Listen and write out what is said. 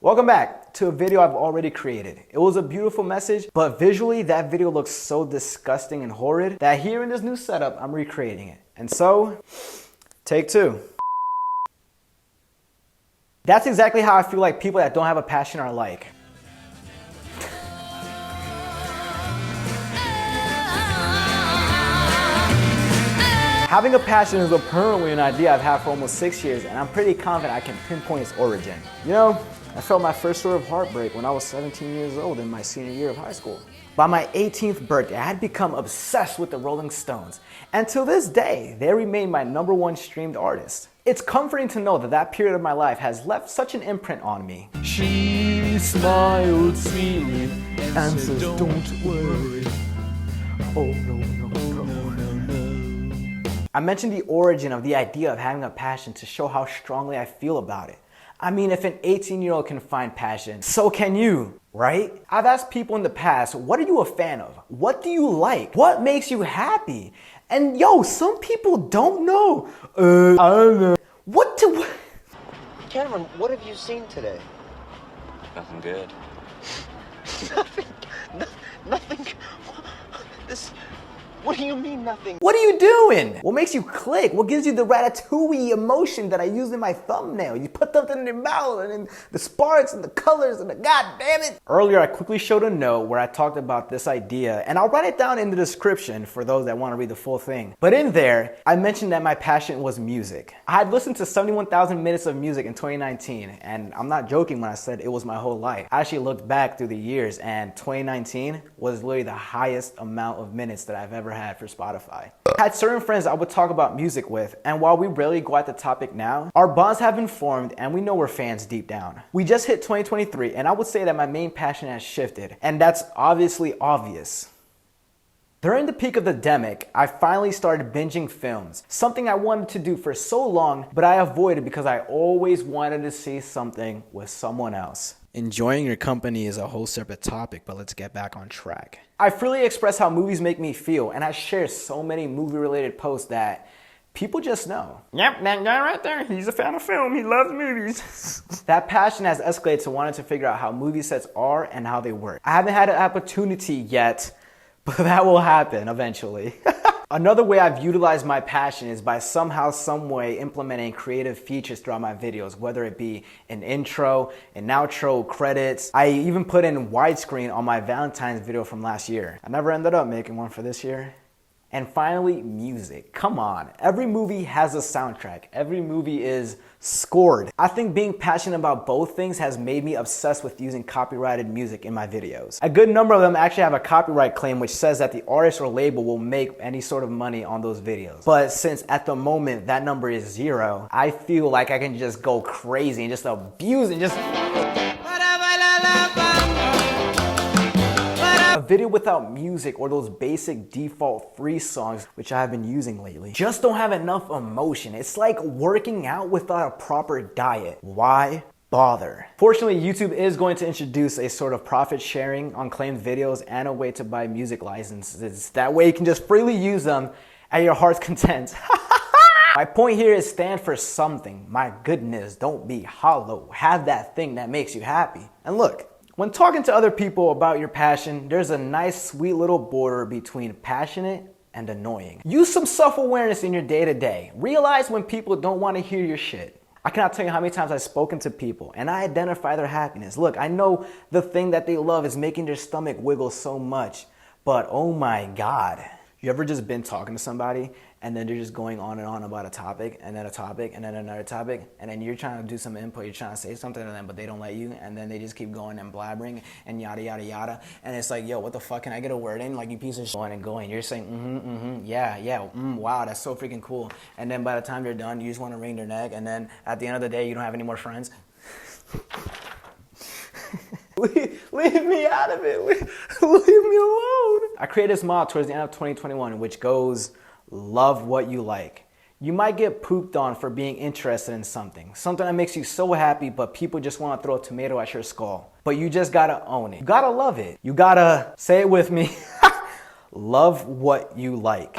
Welcome back to a video I've already created. It was a beautiful message, but visually that video looks so disgusting and horrid that here in this new setup, I'm recreating it. And so, take two. That's exactly how I feel like people that don't have a passion are like. Having a passion is apparently an idea I've had for almost 6 years, and I'm pretty confident I can pinpoint its origin. You know, I felt my first sort of heartbreak when I was 17 years old in my senior year of high school. By my 18th birthday, I had become obsessed with the Rolling Stones, and to this day, they remain my #1 streamed artist. It's comforting to know that that period of my life has left such an imprint on me. She smiled sweetly and says, "Don't worry." Oh no. I mentioned the origin of the idea of having a passion to show how strongly I feel about it. I mean, if an 18-year-old can find passion, so can you, right? I've asked people in the past, what are you a fan of? What do you like? What makes you happy? And yo, some people don't know. I don't know. Cameron, what have you seen today? Nothing good. Nothing. What do you mean nothing? What are you doing? What makes you click? What gives you the ratatouille emotion that I used in my thumbnail? You put something in your mouth and then the sparks and the colors and the god damn it. Earlier, I quickly showed a note where I talked about this idea, and I'll write it down in the description for those that want to read the full thing. But in there, I mentioned that my passion was music. I had listened to 71,000 minutes of music in 2019, and I'm not joking when I said it was my whole life. I actually looked back through the years, and 2019 was literally the highest amount of minutes that I've ever had for Spotify. I had certain friends I would talk about music with, and while we rarely go at the topic now, our bonds have been formed and we know we're fans deep down. We just hit 2023, and I would say that my main passion has shifted, and that's obviously obvious. During the peak of the demic, I finally started binging films, something I wanted to do for so long, but I avoided because I always wanted to see something with someone else. Enjoying your company is a whole separate topic, but let's get back on track. I freely express how movies make me feel, and I share so many movie-related posts that people just know. Yep, that guy right there, he's a fan of film, he loves movies. That passion has escalated to wanting to figure out how movie sets are and how they work. I haven't had an opportunity yet, but that will happen eventually. Another way I've utilized my passion is by somehow, some way implementing creative features throughout my videos, whether it be an intro, an outro, credits. I even put in widescreen on my Valentine's video from last year. I never ended up making one for this year. And finally, music. Come on, every movie has a soundtrack. Every movie is scored. I think being passionate about both things has made me obsessed with using copyrighted music in my videos. A good number of them actually have a copyright claim which says that the artist or label will make any sort of money on those videos. But since at the moment that number is 0, I feel like I can just go crazy and just abuse and just... A video without music or those basic default free songs, which I have been using lately, just don't have enough emotion. It's like working out without a proper diet. Why bother? Fortunately, YouTube is going to introduce a sort of profit sharing on claimed videos and a way to buy music licenses. That way you can just freely use them at your heart's content. My point here is stand for something. My goodness, don't be hollow. Have that thing that makes you happy. And look, when talking to other people about your passion, there's a nice sweet little border between passionate and annoying. Use some self-awareness in your day-to-day. Realize when people don't want to hear your shit. I cannot tell you how many times I've spoken to people and I identify their happiness. Look, I know the thing that they love is making their stomach wiggle so much, but oh my God. You ever just been talking to somebody and then they're just going on and on about a topic and then a topic and then another topic, and then you're trying to do some input, you're trying to say something to them, but they don't let you, and then they just keep going and blabbering and yada yada yada, and it's like, yo, what the fuck, can I get a word in? Like, you piece of shit. Going and going, you're saying yeah, wow, that's so freaking cool, and then by the time they're done, you just want to wring their neck, and then at the end of the day, you don't have any more friends. Leave me out of it. Leave me alone. I created this model towards the end of 2021, which goes, love what you like. You might get pooped on for being interested in something that makes you so happy, but people just want to throw a tomato at your skull. But you just gotta own it. You gotta love it. You gotta, say it with me, love what you like.